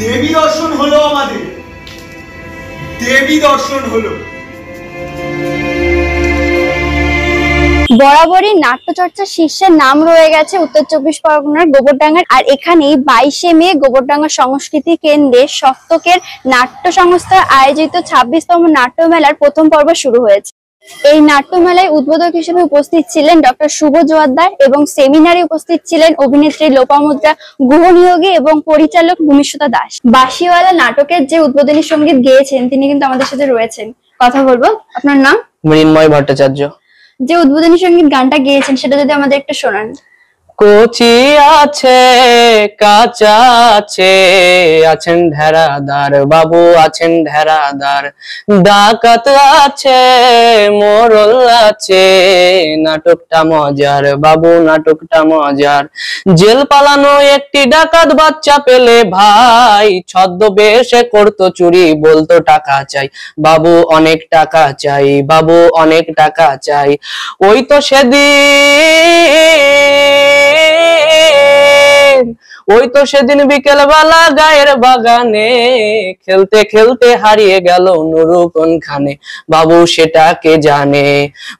দেবী দর্শন হলো আমাদের, দেবী দর্শন হলো। বরাবরই নাট্যচর্চার শীর্ষে নাম রয়ে গেছে উত্তর চব্বিশ পরগনার গোবরডাঙ্গার। আর এখানেই 22শে মে গোবরডাঙ্গা সংস্কৃতি কেন্দ্রে সপ্তকের নাট্য সংস্থা আয়োজিত 26তম নাট্যমেলার প্রথম পর্ব শুরু হয়েছে। এই নাট্যমেলায় উদ্বোধক হিসেবে উপস্থিত ছিলেন ডক্টর শুভ জোয়ারদার এবং সেমিনারে উপস্থিত ছিলেন অভিনেত্রী লোপামুদ্রা গুহনিয়োগী এবং পরিচালক ভূমিষ্যতা দাস। বাঁশিওয়ালা নাটকের যে উদ্বোধনী সঙ্গীত গেয়েছেন তিনি কিন্তু আমাদের সাথে রয়েছেন, কথা বলবো। আপনার নাম? মৃন্ময় ভট্টাচার্য। যে উদ্বোধনী সঙ্গীত গানটা গেয়েছেন সেটা যদি আমাদের একটু শোনান। কচি আছে কাঁচা আছে, আছেন ঢেরাদার বাবু, আছেন ঢেরাদার, ডাকাত আছে মোরল আছে, নাটকটা মজার বাবু, নাটকটা মজার। জেল পালানো একটি ডাকাত বাচ্চা পেলে ভাই, ছদ্মবেশে করতো চুরি, বলতো টাকা চাই বাবু, অনেক টাকা চাই বাবু, অনেক টাকা চাই। ওই তো সেদিন বিকেল বেলা গায়ের বাগানে, খেলতে খেলতে হারিয়ে গেল নুরু কোনখানে বাবু, সেটা কে জানে।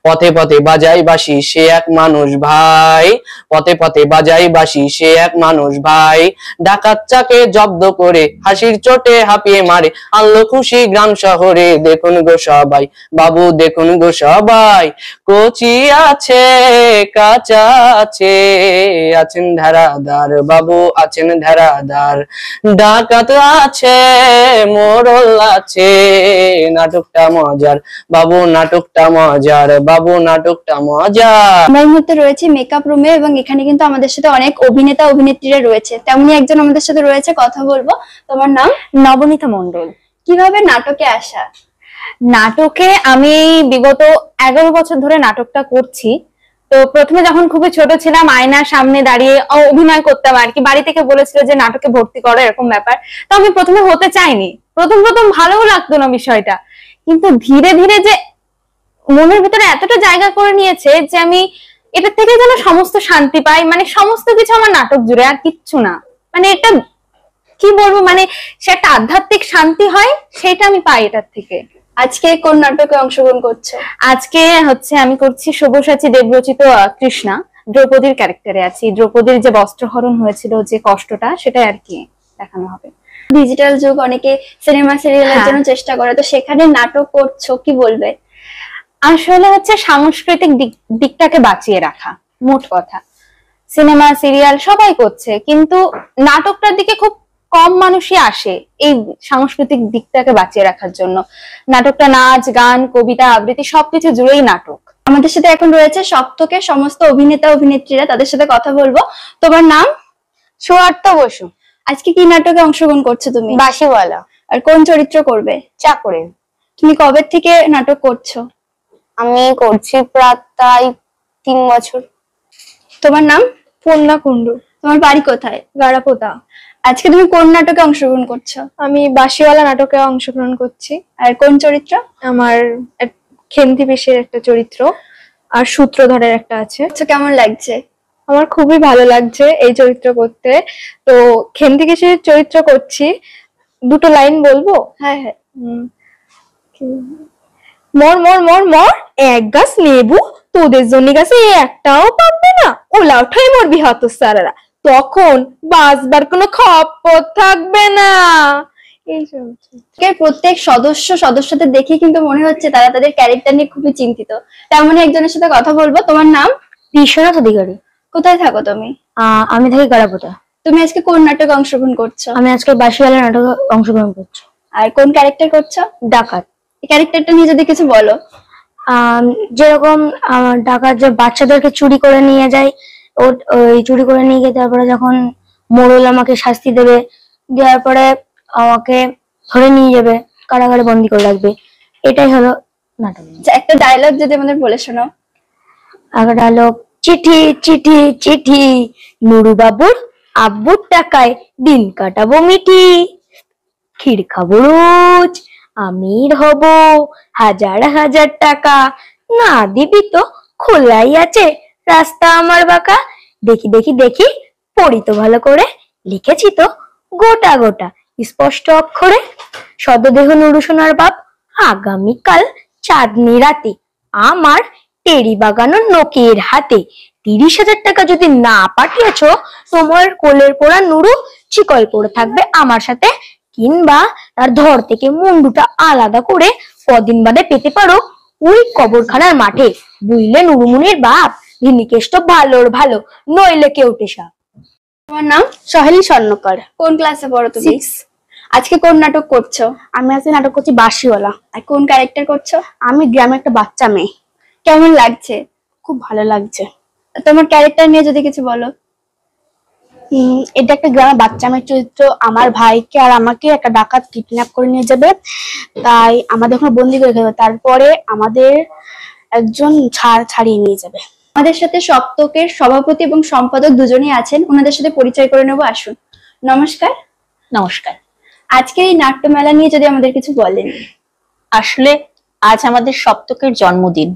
পথে পথে বাজাই বাঁশি সে এক মানুষ ভাই, পথে পথে বাজাই বাঁশি সে এক মানুষ ভাই, ডাকাতটাকে জব্দ করে হাসির চোটে হাঁপিয়ে মারে, আনলো খুশি গ্রাম শহরে, দেখুন গো সবাই বাবু, দেখুন গো সবাই। কচি আছে কাঁচা আছে, আছেন ধারাদার বাবু, আছেন ধারাদার, ডাকাত আছে মোরল আছে, নাটকটা মজার বাবু, নাটকটা মজার বাবু, নাটকটা মজার। আমরা এই মুহূর্তে রয়েছে মেকআপ রুমে এবং এখানে কিন্তু আমাদের সাথে অনেক অভিনেতা অভিনেত্রীরা রয়েছে, তেমনি একজন আমাদের সাথে রয়েছে, কথা বলবো। তোমার নাম? নবনীতা মণ্ডল। কিভাবে নাটকে আসা? নাটকে আমি বিগত 11 বছর ধরে নাটকটা করছি। তো প্রথমে যখন খুবই ছোট ছিলাম আয়নার সামনে দাঁড়িয়ে অভিনয় করতাম আর কি, বাড়ি থেকে বলেছিল যে নাটকে ভর্তি করো, এরকম ব্যাপার। তো আমি প্রথমে হতে চাইনি, প্রথম ভালোও লাগতো না বিষয়টা, কিন্তু ধীরে ধীরে যে মনের ভিতরে এতটা জায়গা করে নিয়েছে যে আমি এটা থেকে যেন সমস্ত শান্তি পাই, মানে সমস্ত কিছু আমার নাটক জুড়ে, আর কিচ্ছু না, মানে এটা কি বলবো, মানে সে একটা আধ্যাত্মিক শান্তি হয়, সেটা আমি পাই এটার থেকে। আজকে কোন নাটকে অংশগ্রহণ করছো? আজকে আমি করছি সব্যসাচী দেবরচিত কৃষ্ণা, দ্রৌপদীর ক্যারেক্টারে আছি। দ্রৌপদীর যে বস্ত্রহরণ হয়েছিল, যে কষ্টটা, সেটাই আর কি দেখানো হবে। ডিজিটাল যুগ, অনেকে সিনেমা সিরিয়ালের জন্য চেষ্টা করে, তো সেখানে নাটক করছো, কি বলবে? আসলে সাংস্কৃতিক দিকটাকে বাঁচিয়ে রাখা, মোট কথা। সিনেমা সিরিয়াল সবাই করছে, কিন্তু নাটকটার দিকে খুব কম মানুষই আসে এই সাংস্কৃতিক দিকটাকে বাঁচিয়ে রাখার জন্য। নাটকটা নাচ গান কবিতা আবৃত্তি সবকিছু জুড়েই নাটক। আমাদের সাথে এখন রয়েছে সপ্তকের সমস্ত অভিনেতা অভিনেত্রীরা, তাদের সাথে কথা বলবো। তোমার নাম? সুয়ার্ত বসু। আজকে কি নাটকে অংশগ্রহণ করছো তুমি? বাঁশিওয়ালা। আর কোন চরিত্র করবে? চাকরে। তুমি কবে থেকে নাটক করছো? আমি করছি প্রায় 3 বছর। তোমার নাম? পূর্ণা কুণ্ডু। তোমার বাড়ি কোথায়? গাড়াপোতা। আজকে তুমি কোন নাটকে অংশগ্রহণ করছো? আমি বাঁশিওয়ালা নাটকে অংশগ্রহণ করছি। আর কোন চরিত্র? আমার খেন্তি পেশের একটা চরিত্র আর সূত্রধরের একটা আছে। কেমন লাগছে? আমার খুবই ভালো লাগছে এই চরিত্র করতে। তো খেন্তি পেশের চরিত্র করছি, 2টো লাইন বলবো? হ্যাঁ হ্যাঁ। মর মর মর মর, এক গাছ লেবু তোদের জন্য গাছে একটাও পাবে না, ওলা ওঠাই মরবি হতসারারা, তখন বাঁচবার কোনো খপর থাকবে না। প্রত্যেক সদস্যদের দেখে কিন্তু মনে হচ্ছে তারা তাদের ক্যারেক্টার নিয়ে খুবই চিন্তিত। তেমনই একজনের সাথে কথা বলবো। তোমার নাম? বিশ্বনাথ অধিকারী। কোথায় থাকো তুমি? আমি থাকি গাড়াপোতা। তুমি আজকে কোন নাটকে অংশগ্রহণ করছো? আমি আজকে বাঁশিওয়ালা নাটকে অংশগ্রহণ করছি। আর কোন ক্যারেক্টার করছো? ডাকাত। এই ক্যারেক্টারটা নিয়ে যদি কিছু বলো। যেরকম ডাকাত যে বাচ্চাদেরকে চুরি করে নিয়ে যায়, ওই চুরি করে নিয়ে গিয়ে তারপরে যখন মোড়ল আমাকে শাস্তি দেবে, দেওয়ার পরে আমাকে ধরে নিয়ে যাবে, কারাগারে বন্দি করে রাখবে, এটাই হলো নাটক। একটা ডায়লগ যদি আমাদের বলে শোনাও। একটা ডায়লগ: চিঠি চিঠি চিঠি, নুরু বাবুর আব্বুর টাকায় দিন কাটাবো মিঠি, ক্ষীর খাবো রোজ, আমির হব, হাজার হাজার টাকা, না দিবি তো খোলাই আছে রাস্তা আমার বাঁকা, দেখি দেখি দেখি পড়ি তো ভালো করে, লিখেছি তো গোটা গোটা, স্পষ্ট অক্ষরে, সদদেহ নুরুসোনার বাপ, আগামীকাল চাঁদনি রাতে আমার টেরি বাগানো নোকের হাতে 30,000 টাকা যদি না পাঠিয়েছ, তোমার কোলের পোড়া নুরু চিকল পড়ে থাকবে আমার সাথে, কিংবা তার ধর থেকে মুন্ডুটা আলাদা করে কদিন বাদে পেতে পারো ওই কবরখানার মাঠে। বুঝলে নুরুমুনির বাপ, ধিনিকেষ্ট ভালোর ভালো, নইলে কেউ টেসা। তোমার নাম? সহেলি স্বর্ণকর। কোন ক্লাসে পড়ো তুমি? 6। আজকে কোন নাটক করছো? আমি আজকে নাটক করছি বাঁশিওয়ালা। আর কোন ক্যারেক্টার করছো? আমি গ্রামে একটা বাচ্চা মেয়ে। কেমন লাগছে? খুব ভালো লাগছে। তোমার ক্যারেক্টার নিয়ে যদি কিছু বলো। এটা একটা গ্রামের বাচ্চা মেয়ের চরিত্র। আমার ভাইকে আর আমাকে একটা ডাকাত কিডন্যাপ করে নিয়ে যাবে, তাই আমাদের ওখানে বন্দি করে রেখে দেবে। তারপরে আমাদের একজন ছাড়িয়ে নিয়ে যাবে। আমাদের সাথে সপ্তকের সভাপতি এবং সম্পাদক দুজনেই আছেন, ওনাদের সাথে পরিচয় করে নেবো। আসুন। নমস্কার। নমস্কার। আজকের এই নাট্যমেলা নিয়ে যদি আমাদের কিছু বলেন। আসলে আজ আমাদের সপ্তকের জন্মদিন।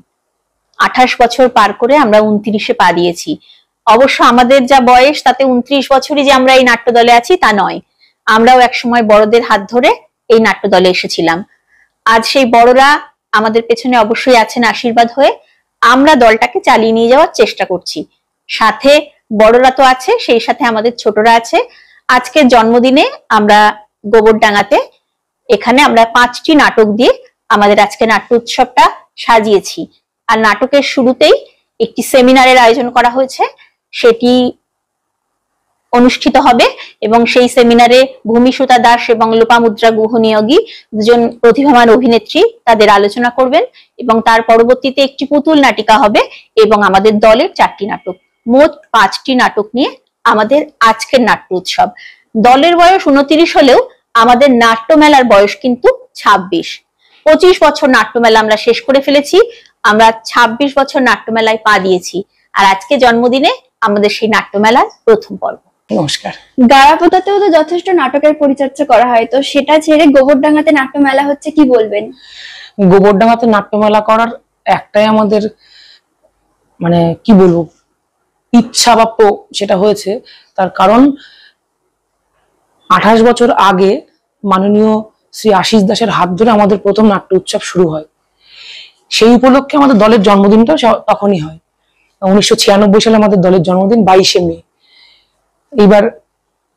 28 বছর পার করে আমরা 29-এ পা দিয়েছি। অবশ্য আমাদের যা বয়স তাতে 29 বছরই যে আমরা এই নাট্যদলে আছি তা নয়, আমরাও একসময় বড়দের হাত ধরে এই নাট্যদলে এসেছিলাম। আজ সেই বড়রা আমাদের পেছনে অবশ্যই আছেন আশীর্বাদ হয়ে। আমরা দলটাকে চালিয়ে নিয়ে যাওয়ার চেষ্টা করছি। সাথে বড়রা তো আছে, সেই সাথে আমাদের ছোটরা আছে। আজকের জন্মদিনে আমরা গোবরডাঙ্গাতে এখানে আমরা 5টি নাটক দিয়ে আমাদের আজকে নাট্য উৎসবটা সাজিয়েছি। আর নাটকের শুরুতেই একটি সেমিনারের আয়োজন করা হয়েছে, সেটি অনুষ্ঠিত হবে এবং সেই সেমিনারে ভূমিসুতা দাস এবং লোপামুদ্রা গুহনিয়োগী দুজন প্রতিভাবান অভিনেত্রী তাদের আলোচনা করবেন এবং তার পরবর্তীতে একটি পুতুল নাটিকা হবে এবং আমাদের দলের 4টি নাটক, মোট 5টি নাটক নিয়ে আমাদের আজকের নাট্য উৎসব। দলের বয়স 29 হলেও আমাদের নাট্যমেলার বয়স কিন্তু 26। 25 বছর নাট্যমেলা আমরা শেষ করে ফেলেছি, আমরা 26 বছর নাট্যমেলায় পা দিয়েছি। আর আজকে জন্মদিনে আমাদের সেই নাট্যমেলার প্রথম পর্ব। নমস্কার। গারাপোতাতেও তো যথেষ্ট নাটকের পরিচর্যা করা হয়, তো সেটা ছেড়ে গোবরডাঙ্গাতে নাট্যমেলা হচ্ছে, কি বলবেন? গোবরডাঙ্গাতে নাট্যমেলা করার একটাই আমাদের মানে কি বলবো ইচ্ছা বা সেটা হয়েছে। তার কারণ 28 বছর আগে মাননীয় শ্রী আশিস দাসের হাত ধরে আমাদের প্রথম নাট্য উৎসব শুরু হয়। সেই উপলক্ষে আমাদের দলের জন্মদিনটাও তখনই হয়। 1996 সালে আমাদের দলের জন্মদিন 22শে মে। এইবার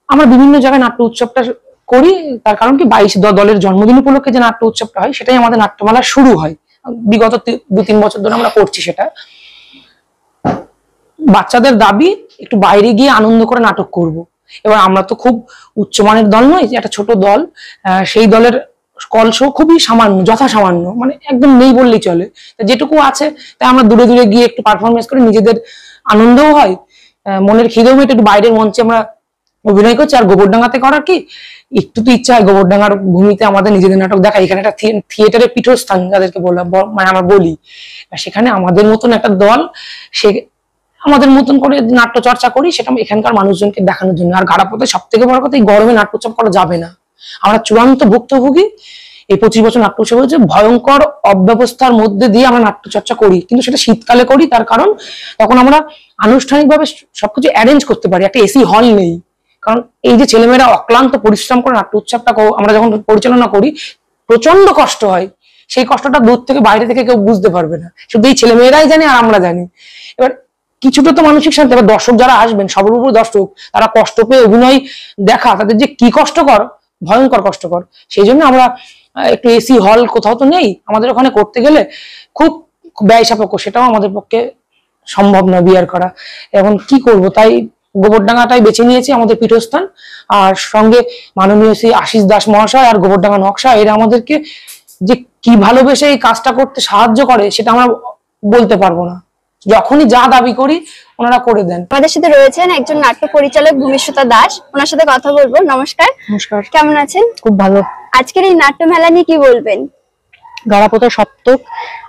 আমরা বিভিন্ন জায়গায় নাট্য উৎসবটা করি, তার কারণ কি দলের জন্মদিন উপলক্ষে যে নাট্য উৎসবটা হয় সেটাই আমাদের নাট্যমেলা শুরু হয়। বিগত 2-3 বছর ধরে আমরা করছি সেটা। বাচ্চাদের দাবি একটু বাইরে গিয়ে আনন্দ করে নাটক করব। এবার আমরা তো খুব উচ্চমানের দল নয়, একটা ছোট দল। সেই দলের কলস খুবই সামান্য, যথাসামান্য, মানে একদম নেই বললেই চলে। যেটুকু আছে তাই আমরা দূরে দূরে গিয়ে একটু পারফরমেন্স করে নিজেদের আনন্দও হয়, মনের খিদেও মেটে, একটু বাইরের মঞ্চে আমরা অভিনয় করছি। আর গোবরডাঙ্গাতে করার কি একটু তো ইচ্ছা হয় গোবরডাঙ্গার ভূমিতে আমাদের নিজেদের নাটক দেখা। এখানে একটা থিয়েটারের পীঠস্থান যাদেরকে বললাম, মানে আমরা বলি, সেখানে আমাদের মতন একটা দল, সে আমাদের মতন করে নাট্য চর্চা করি, সেটা এখানকার মানুষজনকে দেখানোর জন্য। আর গারাপোতায় সব থেকে বড় কথা, এই গরমে নাট্য উৎসব করা যাবে না। আমরা চূড়ান্ত ভুক্তভোগী। এই 25 বছর নাট্য উৎসব হচ্ছে ভয়ঙ্কর অব্যবস্থার মধ্যে দিয়ে আমরা নাট্য চর্চা করি, কিন্তু সেটা শীতকালে করি। তার কারণ তখন আমরা আনুষ্ঠানিকভাবে সবকিছু অ্যারেঞ্জ করতে পারি, একটা এসি হল নেই। কারণ এই যে ছেলেমেয়েরা অক্লান্ত পরিশ্রম করে নাট্য উৎসবটা আমরা যখন পরিচালনা করি, প্রচন্ড কষ্ট হয়। সেই কষ্টটা দূর থেকে বাইরে থেকে কেউ বুঝতে পারবে না, শুধু এই ছেলেমেয়েরাই জানে আর আমরা জানি। এবার কিছুটা তো মানসিক শান্তি। এবার দর্শক যারা আসবেন, সর্বোপরি দর্শক, তারা কষ্ট পেয়ে অভিনয় দেখা, তাদের যে কি কষ্টকর, ভয়ঙ্কর কষ্টকর। সেই জন্য আমরা একটু এসি হল কোথাও তো নেই, আমাদের ওখানে করতে গেলে খুব ব্যয় সাপেক্ষ, সেটাও আমাদের পক্ষে সম্ভব নয় বিয়ার করা। এখন কি করব, তাই গোবরডাঙ্গাটাই বেছে নিয়েছি আমাদের পীঠস্থান। আর সঙ্গে মাননীয় শ্রী আশিস দাস মহাশয় আর গোবরডাঙ্গা নকশা, এরা আমাদেরকে যে কি ভালোবেসে এই কাজটা করতে সাহায্য করে সেটা আমরা বলতে পারবো না। যখনই যা দাবি করি ওনারা করে দেন। আমাদের সাথে রয়েছেন একজন নাট্য পরিচালক ভূমিসুতা দাস, ওনার সাথে কথা বলবো। নমস্কার। নমস্কার। কেমন আছেন? খুব ভালো। আজকের এই নাট্যমেলা নিয়ে কি বলবেন? গারাপোতা সপ্তক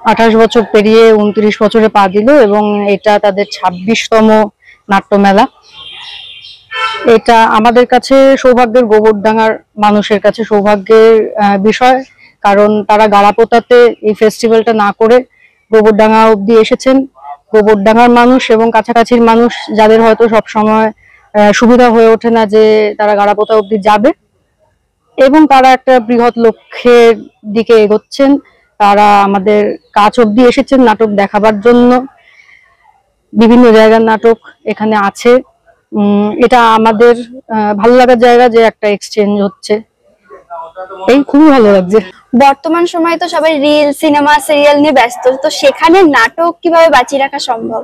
28 বছর পেরিয়ে 29 বছরে পা দিল এবং এটা তাদের 26তম নাট্যমেলা। এটা আমাদের কাছে সৌভাগ্যের, গোবরডাঙ্গার মানুষের কাছে সৌভাগ্যের বিষয়, কারণ তারা গারাপোতাতে এই ফেস্টিভ্যালটা না করে গোবরডাঙ্গা অব্দি এসেছেন। গোবরডাঙ্গার মানুষ এবং কাছাকাছির মানুষ যাদের হয়তো সব সময় সুবিধা হয়ে ওঠে না যে তারা গারাপোতা অব্দি যাবে, এবং তারা একটা বৃহৎ লক্ষ্যের দিকে এগোচ্ছেন। তারা আমাদের কাছ অব্দি এসেছেন নাটক দেখাবার জন্য। বিভিন্ন জায়গার নাটক এখানে আছে। এটা আমাদের ভালো লাগার জায়গা যে একটা এক্সচেঞ্জ হচ্ছে, এই খুবই ভালো লাগছে। বর্তমান সময়ে তো সবাই রিল, সিনেমা, সিরিয়াল নিয়ে ব্যস্ত, তো সেখানে নাটক কিভাবে বাঁচিয়ে রাখা সম্ভব?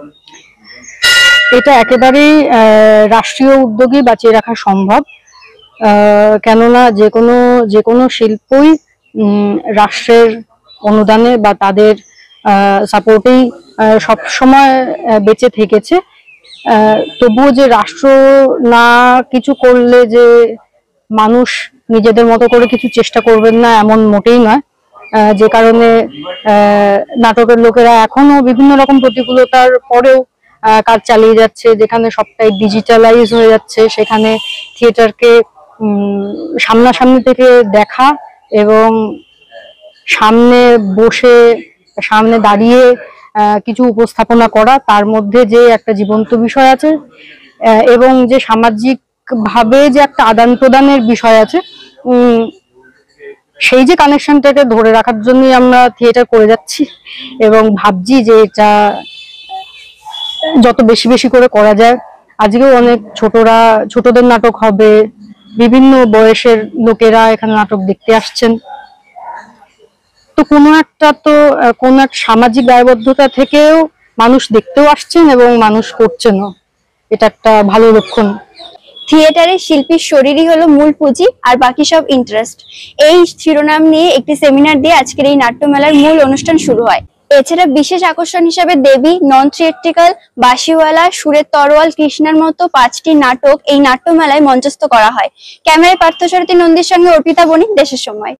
এটা একেবারেই রাষ্ট্রীয় উদ্যোগই বাঁচিয়ে রাখা সম্ভব। কেননা যে কোনো শিল্পই রাষ্ট্রের অনুদানে বা তাদের সাপোর্টেই সবসময় বেঁচে থেকেছে। তবুও যে রাষ্ট্র না কিছু করলে যে মানুষ নিজেদের মতো করে কিছু চেষ্টা করবেন না, এমন মোটেই নয়। যে কারণে নাটকের লোকেরা এখনো বিভিন্ন রকম প্রতিকূলতার পরেও কাজ চালিয়ে যাচ্ছে। যেখানে সবটাই ডিজিটালাইজ হয়ে যাচ্ছে, সেখানে থিয়েটারকে সামনাসামনি থেকে দেখা এবং সামনে বসে সামনে দাঁড়িয়ে কিছু উপস্থাপনা করা, তার মধ্যে যে একটা জীবন্ত বিষয় আছে এবং যে সামাজিক ভাবে যে একটা আদান প্রদানের বিষয় আছে, সেই যে কানেকশনটাকে ধরে রাখার জন্যই আমরা থিয়েটার করে যাচ্ছি এবং ভাবছি যে এটা যত বেশি বেশি করে করা যায়। আজকেও অনেক ছোটদের নাটক হবে, বিভিন্ন বয়সের লোকেরা এখানে নাটক দেখতে আসছেন। তো কোনো এক সামাজিক দায়বদ্ধতা থেকেও মানুষ দেখতেও আসছেন এবং মানুষ করছেনও, এটা একটা ভালো লক্ষণ। থিয়েটারে শিল্পীর শরীরই হলো মূল পুঁজি, আর বাকি সব ইন্টারেস্ট, এই শিরোনাম নিয়ে একটি সেমিনার দিয়ে আজকের এই নাট্যমেলার মূল অনুষ্ঠান শুরু হয়। এছাড়া বিশেষ আকর্ষণ হিসেবে দেবী, নন থিয়েট্রিক্যাল, বাঁশিওয়ালা, সুরের তরোয়াল, কৃষ্ণার মতো 5টি নাটক এই নাট্যমেলায় মঞ্চস্থ করা হয়। ক্যামেরায় পার্থসারথী নন্দীর সঙ্গে অর্পিতা বণিক, দেশের সময়।